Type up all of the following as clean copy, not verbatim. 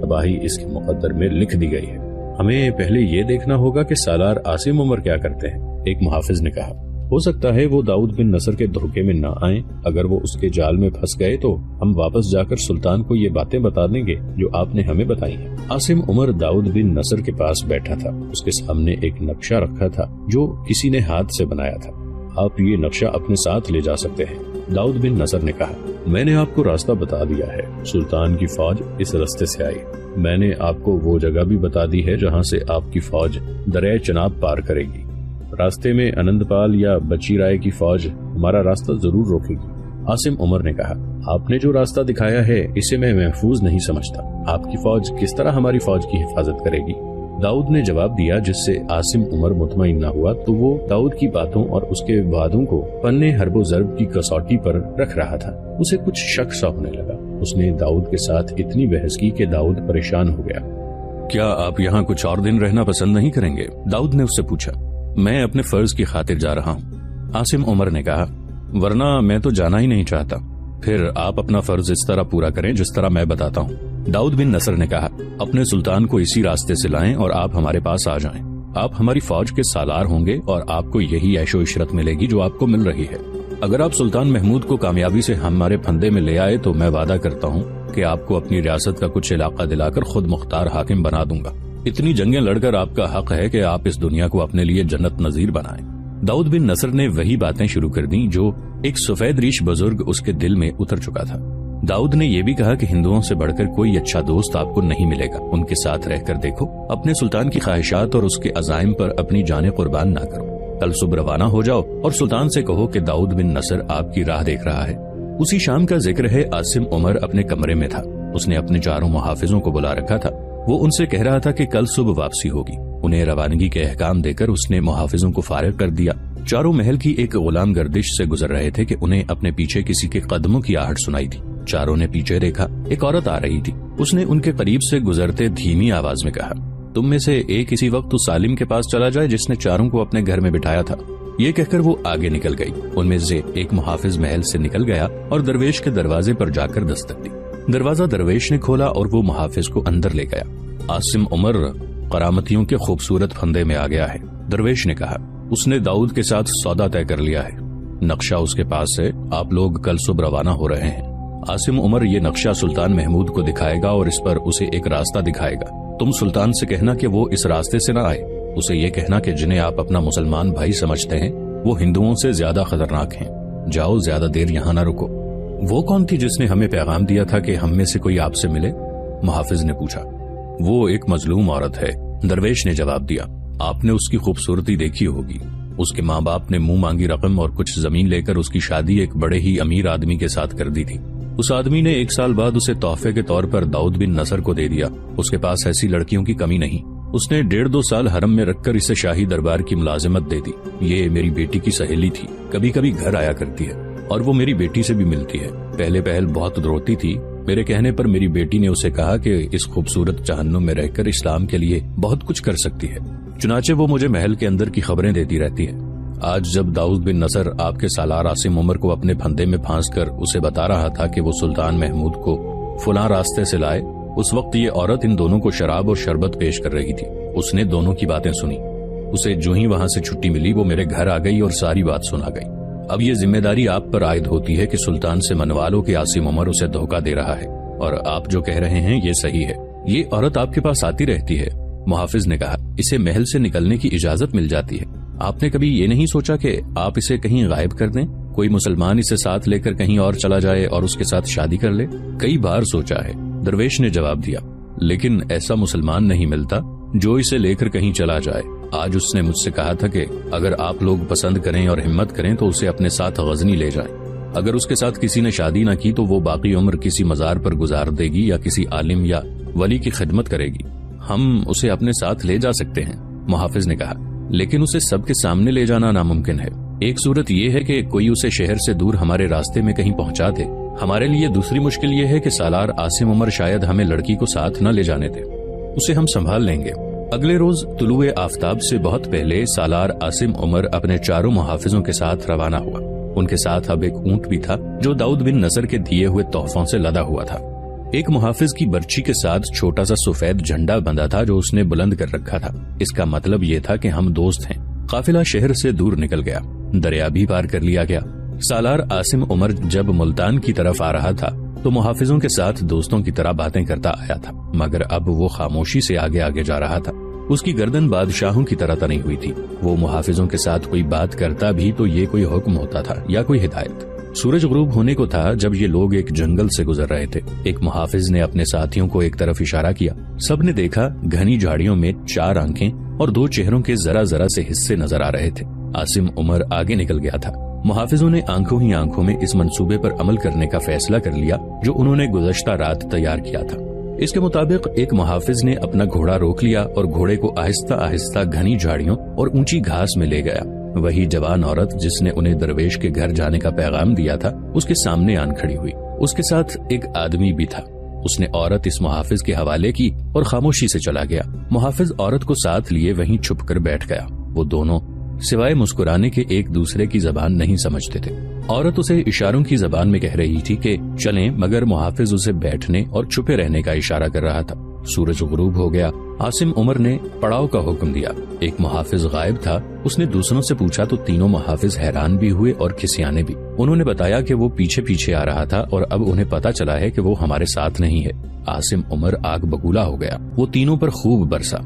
تباہی اس کے مقدر میں لکھ دی گئی ہے۔ ہمیں پہلے یہ دیکھنا ہوگا کہ سالار عاصم عمر کیا کرتے ہیں، ایک محافظ نے کہا۔ ہو سکتا ہے وہ داؤد بن نصر کے دھوکے میں نہ آئیں۔ اگر وہ اس کے جال میں پھنس گئے تو ہم واپس جا کر سلطان کو یہ باتیں بتا دیں گے جو آپ نے ہمیں بتائی ہیں۔ عاصم عمر داؤد بن نصر کے پاس بیٹھا تھا۔ اس کے سامنے ایک نقشہ رکھا تھا جو کسی نے ہاتھ سے بنایا تھا۔ آپ یہ نقشہ اپنے ساتھ لے جا سکتے ہیں، داؤد بن نصر نے کہا۔ میں نے آپ کو راستہ بتا دیا ہے، سلطان کی فوج اس راستے سے آئی۔ میں نے آپ کو وہ جگہ بھی بتا دی ہے جہاں سے آپ کی فوج دریائے چناب پار کرے گی۔ راستے میں انند پال یا بچی رائے کی فوج ہمارا راستہ ضرور روکے گی۔ عاصم عمر نے کہا، آپ نے جو راستہ دکھایا ہے اسے میں محفوظ نہیں سمجھتا۔ آپ کی فوج کس طرح ہماری فوج کی حفاظت کرے گی؟ داؤد نے جواب دیا، جس سے عاصم عمر مطمئن نہ ہوا تو وہ داؤد کی باتوں اور اس کے وعدوں کو پنے حرب و ضرب کی کسوٹی پر رکھ رہا تھا۔ اسے کچھ شک سا ہونے لگا۔ اس نے داؤد کے ساتھ اتنی بحث کی کہ داؤد پریشان ہو گیا۔ کیا آپ یہاں کچھ اور دن رہنا پسند نہیں کریں گے؟ داؤد نے اس سے پوچھا۔ میں اپنے فرض کی خاطر جا رہا ہوں، عاصم عمر نے کہا، ورنہ میں تو جانا ہی نہیں چاہتا۔ پھر آپ اپنا فرض اس طرح پورا کریں جس طرح میں بتاتا ہوں۔ داؤد بن نصر نے کہا، اپنے سلطان کو اسی راستے سے لائیں اور آپ ہمارے پاس آ جائیں۔ آپ ہماری فوج کے سالار ہوں گے اور آپ کو یہی عیش و عشرت ملے گی جو آپ کو مل رہی ہے۔ اگر آپ سلطان محمود کو کامیابی سے ہمارے پھندے میں لے آئے تو میں وعدہ کرتا ہوں کہ آپ کو اپنی ریاست کا کچھ علاقہ دلا کر خود مختار حاکم بنا دوں گا۔ اتنی جنگیں لڑ کر آپ کا حق ہے کہ آپ اس دنیا کو اپنے لیے جنت نظیر بنائیں۔ داؤد بن نصر نے وہی باتیں شروع کر دیں جو ایک سفید ریش بزرگ اس کے دل میں اتر چکا تھا۔ داؤد نے یہ بھی کہا کہ ہندوؤں سے بڑھ کر کوئی اچھا دوست آپ کو نہیں ملے گا، ان کے ساتھ رہ کر دیکھو، اپنے سلطان کی خواہشات اور اس کے عزائم پر اپنی جانیں قربان نہ کرو۔ کل صبح روانہ ہو جاؤ اور سلطان سے کہو کہ داؤد بن نصر آپ کی راہ دیکھ رہا ہے۔ اسی شام کا ذکر ہے، عاصم عمر اپنے کمرے میں تھا۔ اس نے اپنے چاروں محافظوں کو بلا رکھا تھا۔ وہ ان سے کہہ رہا تھا کہ کل صبح واپسی ہوگی۔ انہیں روانگی کے احکام دے کر اس نے محافظوں کو فارغ کر دیا۔ چاروں محل کی ایک غلام گردش سے گزر رہے تھے کہ انہیں اپنے پیچھے کسی کے قدموں کی آہٹ سنائی تھی۔ چاروں نے پیچھے دیکھا، ایک عورت آ رہی تھی۔ اس نے ان کے قریب سے گزرتے دھیمی آواز میں کہا، تم میں سے ایک اسی وقت اس عالم کے پاس چلا جائے جس نے چاروں کو اپنے گھر میں بٹھایا تھا۔ یہ کہہ کر وہ آگے نکل گئی۔ ان میں سے ایک محافظ محل سے نکل گیا اور درویش کے دروازے پر جا کر دستک دی۔ دروازہ درویش نے کھولا اور وہ محافظ کو اندر لے گیا۔ عاصم عمر کرامتیوں کے خوبصورت پھندے میں آ گیا ہے، درویش نے کہا۔ اس نے داؤد کے ساتھ سودا طے کر لیا ہے، نقشہ اس کے پاس ہے، آپ لوگ کل صبح روانہ ہو رہے ہیں۔ عاصم عمر یہ نقشہ سلطان محمود کو دکھائے گا اور اس پر اسے ایک راستہ دکھائے گا۔ تم سلطان سے کہنا کہ وہ اس راستے سے نہ آئے۔ اسے یہ کہنا کہ جنہیں آپ اپنا مسلمان بھائی سمجھتے ہیں وہ ہندوؤں سے زیادہ خطرناک ہیں۔ جاؤ، زیادہ دیر یہاں نہ رکو۔ وہ کون تھی جس نے ہمیں پیغام دیا تھا کہ ہم میں سے کوئی آپ سے ملے؟ محافظ نے پوچھا۔ وہ ایک مظلوم عورت ہے، درویش نے جواب دیا۔ آپ نے اس کی خوبصورتی دیکھی ہوگی۔ اس کے ماں باپ نے منہ مانگی رقم اور کچھ زمین لے کر اس کی شادی ایک بڑے ہی امیر آدمی کے ساتھ کر دی تھی۔ اس آدمی نے 1 سال بعد اسے تحفے کے طور پر داؤد بن نصر کو دے دیا۔ اس کے پاس ایسی لڑکیوں کی کمی نہیں۔ اس نے 1.5-2 سال حرم میں رکھ کر اسے شاہی دربار کی ملازمت دے دی۔ یہ میری بیٹی کی سہیلی تھی، کبھی کبھی گھر آیا کرتی ہے اور وہ میری بیٹی سے بھی ملتی ہے۔ پہلے پہل بہت روتی تھی۔ میرے کہنے پر میری بیٹی نے اسے کہا کہ اس خوبصورت جہنم میں رہ کر اسلام کے لیے بہت کچھ کر سکتی ہے۔ چنانچہ وہ مجھے محل کے اندر کی خبریں دیتی رہتی ہے۔ آج جب داؤد بن نصر آپ کے سالار عاصم عمر کو اپنے پھندے میں پھانس کر اسے بتا رہا تھا کہ وہ سلطان محمود کو فلاں راستے سے لائے، اس وقت یہ عورت ان دونوں کو شراب اور شربت پیش کر رہی تھی۔ اس نے دونوں کی باتیں سنی۔ اسے جو ہی وہاں سے چھٹی ملی وہ میرے گھر آ گئی اور ساری بات سنا گئی۔ اب یہ ذمہ داری آپ پر عائد ہوتی ہے کہ سلطان سے منوا لو کہ عاصم عمر اسے دھوکہ دے رہا ہے، اور آپ جو کہہ رہے ہیں یہ صحیح ہے۔ یہ عورت آپ کے پاس آتی رہتی ہے، محافظ نے کہا۔ اسے محل سے نکلنے کی اجازت مل جاتی ہے۔ آپ نے کبھی یہ نہیں سوچا کہ آپ اسے کہیں غائب کر دیں؟ کوئی مسلمان اسے ساتھ لے کر کہیں اور چلا جائے اور اس کے ساتھ شادی کر لے؟ کئی بار سوچا ہے، درویش نے جواب دیا، لیکن ایسا مسلمان نہیں ملتا جو اسے لے کر کہیں چلا جائے۔ آج اس نے مجھ سے کہا تھا کہ اگر آپ لوگ پسند کریں اور ہمت کریں تو اسے اپنے ساتھ غزنی لے جائیں۔ اگر اس کے ساتھ کسی نے شادی نہ کی تو وہ باقی عمر کسی مزار پر گزار دے گی یا کسی عالم یا ولی کی خدمت کرے گی۔ ہم اسے اپنے ساتھ لے جا سکتے ہیں، محافظ نے کہا، لیکن اسے سب کے سامنے لے جانا ناممکن ہے۔ ایک صورت یہ ہے کہ کوئی اسے شہر سے دور ہمارے راستے میں کہیں پہنچا دے۔ ہمارے لیے دوسری مشکل یہ ہے کہ سالار عاصم عمر شاید ہمیں لڑکی کو ساتھ نہ لے جانے دے۔ اسے ہم سنبھال لیں گے۔ اگلے روز طلوع آفتاب سے بہت پہلے سالار عاصم عمر اپنے چاروں محافظوں کے ساتھ روانہ ہوا۔ ان کے ساتھ اب ایک اونٹ بھی تھا جو داؤد بن نصر کے دیے ہوئے تحفوں سے لدا ہوا تھا۔ ایک محافظ کی برچی کے ساتھ چھوٹا سا سفید جھنڈا بندھا تھا جو اس نے بلند کر رکھا تھا۔ اس کا مطلب یہ تھا کہ ہم دوست ہیں۔ قافلہ شہر سے دور نکل گیا، دریا بھی پار کر لیا گیا۔ سالار عاصم عمر جب ملتان کی طرف آ رہا تھا تو محافظوں کے ساتھ دوستوں کی طرح باتیں کرتا آیا تھا، مگر اب وہ خاموشی سے آگے آگے جا رہا تھا۔ اس کی گردن بادشاہوں کی طرح تنی ہوئی تھی۔ وہ محافظوں کے ساتھ کوئی بات کرتا بھی تو یہ کوئی حکم ہوتا تھا یا کوئی ہدایت۔ سورج غروب ہونے کو تھا جب یہ لوگ ایک جنگل سے گزر رہے تھے۔ ایک محافظ نے اپنے ساتھیوں کو ایک طرف اشارہ کیا۔ سب نے دیکھا گھنی جھاڑیوں میں 4 آنکھیں اور 2 چہروں کے ذرا ذرا سے حصے نظر آ رہے تھے۔ عاصم عمر آگے نکل گیا تھا۔ محافظوں نے آنکھوں ہی آنکھوں میں اس منصوبے پر عمل کرنے کا فیصلہ کر لیا جو انہوں نے گزشتہ رات تیار کیا تھا۔ اس کے مطابق ایک محافظ نے اپنا گھوڑا روک لیا اور گھوڑے کو آہستہ آہستہ گھنی جھاڑیوں اور اونچی گھاس میں لے گیا۔ وہی جوان عورت جس نے انہیں درویش کے گھر جانے کا پیغام دیا تھا اس کے سامنے آن کھڑی ہوئی۔ اس کے ساتھ ایک آدمی بھی تھا۔ اس نے عورت اس محافظ کے حوالے کی اور خاموشی سے چلا گیا۔ محافظ عورت کو ساتھ لیے وہیں چھپ کر بیٹھ گیا۔ وہ دونوں سوائے مسکرانے کے ایک دوسرے کی زبان نہیں سمجھتے تھے۔ عورت اسے اشاروں کی زبان میں کہہ رہی تھی کہ چلیں، مگر محافظ اسے بیٹھنے اور چھپے رہنے کا اشارہ کر رہا تھا۔ سورج غروب ہو گیا۔ عاصم عمر نے پڑاؤ کا حکم دیا۔ ایک محافظ غائب تھا۔ اس نے دوسروں سے پوچھا تو تینوں محافظ حیران بھی ہوئے اور کھسیانے بھی۔ انہوں نے بتایا کہ وہ پیچھے پیچھے آ رہا تھا اور اب انہیں پتا چلا ہے کہ وہ ہمارے ساتھ نہیں ہے۔ عاصم عمر آگ بگولا ہو گیا۔ وہ تینوں پر خوب برسا۔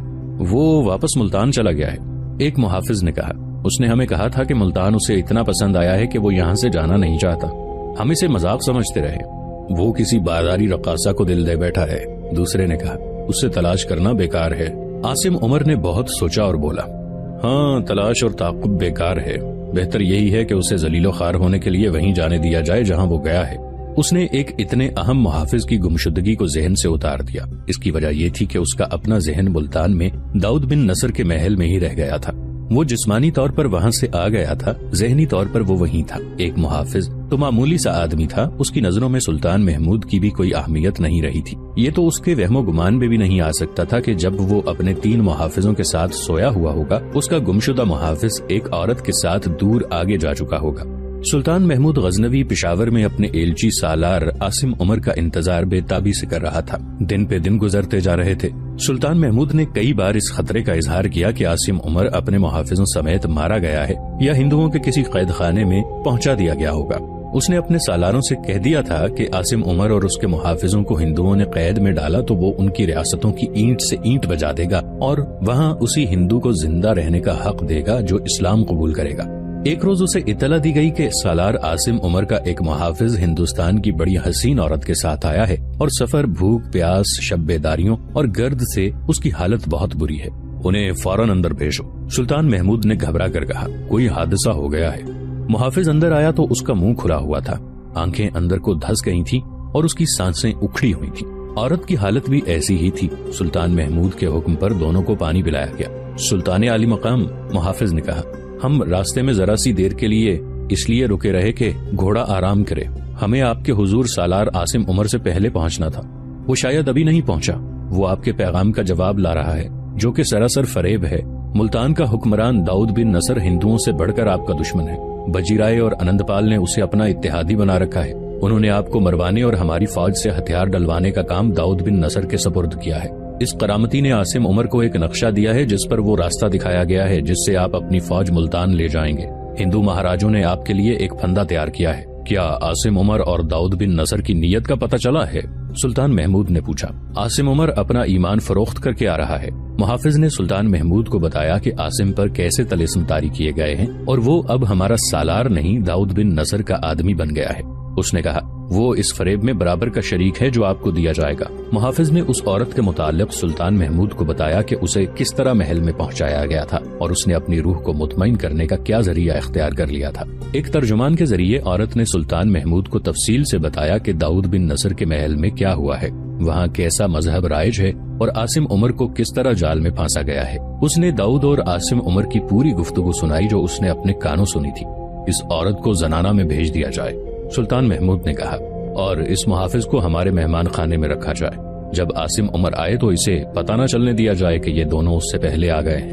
وہ واپس ملتان چلا گیا ہے، ایک محافظ نے کہا۔ اس نے ہمیں کہا تھا کہ ملتان اسے اتنا پسند آیا ہے کہ وہ یہاں سے جانا نہیں چاہتا۔ ہم اسے مذاق سمجھتے رہے۔ وہ کسی بازاری رقاصہ کو دل دے بیٹھا ہے، دوسرے نے کہا۔ اسے تلاش کرنا بیکار ہے۔ عاصم عمر نے بہت سوچا اور بولا، ہاں، تلاش اور تعاقب بیکار ہے۔ بہتر یہی ہے کہ اسے ذلیل و خوار ہونے کے لیے وہیں جانے دیا جائے جہاں وہ گیا ہے۔ اس نے ایک اتنے اہم محافظ کی گمشدگی کو ذہن سے اتار دیا۔ اس کی وجہ یہ تھی کہ اس کا اپنا ذہن ملتان میں داؤد بن نصر کے محل میں ہی رہ گیا تھا۔ وہ جسمانی طور پر وہاں سے آ گیا تھا، ذہنی طور پر وہ وہیں تھا۔ ایک محافظ تو معمولی سا آدمی تھا، اس کی نظروں میں سلطان محمود کی بھی کوئی اہمیت نہیں رہی تھی۔ یہ تو اس کے وہم و گمان میں بھی نہیں آ سکتا تھا کہ جب وہ اپنے 3 محافظوں کے ساتھ سویا ہوا ہوگا، اس کا گمشدہ محافظ ایک عورت کے ساتھ دور آگے جا چکا ہوگا۔ سلطان محمود غزنوی پشاور میں اپنے ایلچی سالار عاصم عمر کا انتظار بے تابی سے کر رہا تھا۔ دن پہ دن گزرتے جا رہے تھے۔ سلطان محمود نے کئی بار اس خطرے کا اظہار کیا کہ عاصم عمر اپنے محافظوں سمیت مارا گیا ہے یا ہندوؤں کے کسی قید خانے میں پہنچا دیا گیا ہوگا۔ اس نے اپنے سالاروں سے کہہ دیا تھا کہ عاصم عمر اور اس کے محافظوں کو ہندوؤں نے قید میں ڈالا تو وہ ان کی ریاستوں کی اینٹ سے اینٹ بجا دے گا اور وہاں اسی ہندو کو زندہ رہنے کا حق دے گا جو اسلام قبول کرے گا۔ ایک روز اسے اطلاع دی گئی کہ سالار عاصم عمر کا ایک محافظ ہندوستان کی بڑی حسین عورت کے ساتھ آیا ہے اور سفر، بھوک پیاس، شب بیداریوں اور گرد سے اس کی حالت بہت بری ہے، انہیں فوراً اندر بھیجو۔ سلطان محمود نے گھبرا کر کہا، کوئی حادثہ ہو گیا ہے۔ محافظ اندر آیا تو اس کا منہ کھلا ہوا تھا، آنکھیں اندر کو دھس گئی تھیں اور اس کی سانسیں اکھڑی ہوئی تھیں۔ عورت کی حالت بھی ایسی ہی تھی۔ سلطان محمود کے حکم پر دونوں کو پانی پلایا گیا۔ سلطان عالی مقام، محافظ نے کہا، ہم راستے میں ذرا سی دیر کے لیے اس لیے رکے رہے کہ گھوڑا آرام کرے۔ ہمیں آپ کے حضور سالار عاصم عمر سے پہلے پہنچنا تھا، وہ شاید ابھی نہیں پہنچا۔ وہ آپ کے پیغام کا جواب لا رہا ہے جو کہ سراسر فریب ہے۔ ملتان کا حکمران داؤد بن نصر ہندوؤں سے بڑھ کر آپ کا دشمن ہے۔ بجی رائے اور انند پال نے اسے اپنا اتحادی بنا رکھا ہے۔ انہوں نے آپ کو مروانے اور ہماری فوج سے ہتھیار ڈلوانے کا کام داؤد بن نصر کے سپرد کیا ہے۔ اس کرامتی نے عاصم عمر کو ایک نقشہ دیا ہے جس پر وہ راستہ دکھایا گیا ہے جس سے آپ اپنی فوج ملتان لے جائیں گے۔ ہندو مہاراجوں نے آپ کے لیے ایک پھندا تیار کیا ہے۔ کیا عاصم عمر اور داؤد بن نصر کی نیت کا پتہ چلا ہے؟ سلطان محمود نے پوچھا۔ عاصم عمر اپنا ایمان فروخت کر کے آ رہا ہے۔ محافظ نے سلطان محمود کو بتایا کہ عاصم پر کیسے طلسم طاری کیے گئے ہیں اور وہ اب ہمارا سالار نہیں، داؤد بن نصر کا آدمی بن گیا ہے۔ اس نے کہا، وہ اس فریب میں برابر کا شریک ہے جو آپ کو دیا جائے گا۔ محافظ نے اس عورت کے متعلق سلطان محمود کو بتایا کہ اسے کس طرح محل میں پہنچایا گیا تھا اور اس نے اپنی روح کو مطمئن کرنے کا کیا ذریعہ اختیار کر لیا تھا۔ ایک ترجمان کے ذریعے عورت نے سلطان محمود کو تفصیل سے بتایا کہ داؤد بن نصر کے محل میں کیا ہوا ہے، وہاں کیسا مذہب رائج ہے اور عاصم عمر کو کس طرح جال میں پھانسا گیا ہے۔ اس نے داؤد اور عاصم عمر کی پوری گفتگو سنائی جو اس نے اپنے کانوں سنی تھی۔ اس عورت کو زنانہ میں بھیج دیا جائے، سلطان محمود نے کہا، اور اس محافظ کو ہمارے مہمان خانے میں رکھا جائے۔ جب عاصم عمر آئے تو اسے پتہ نہ چلنے دیا جائے کہ یہ دونوں اس سے پہلے آ گئے ہیں۔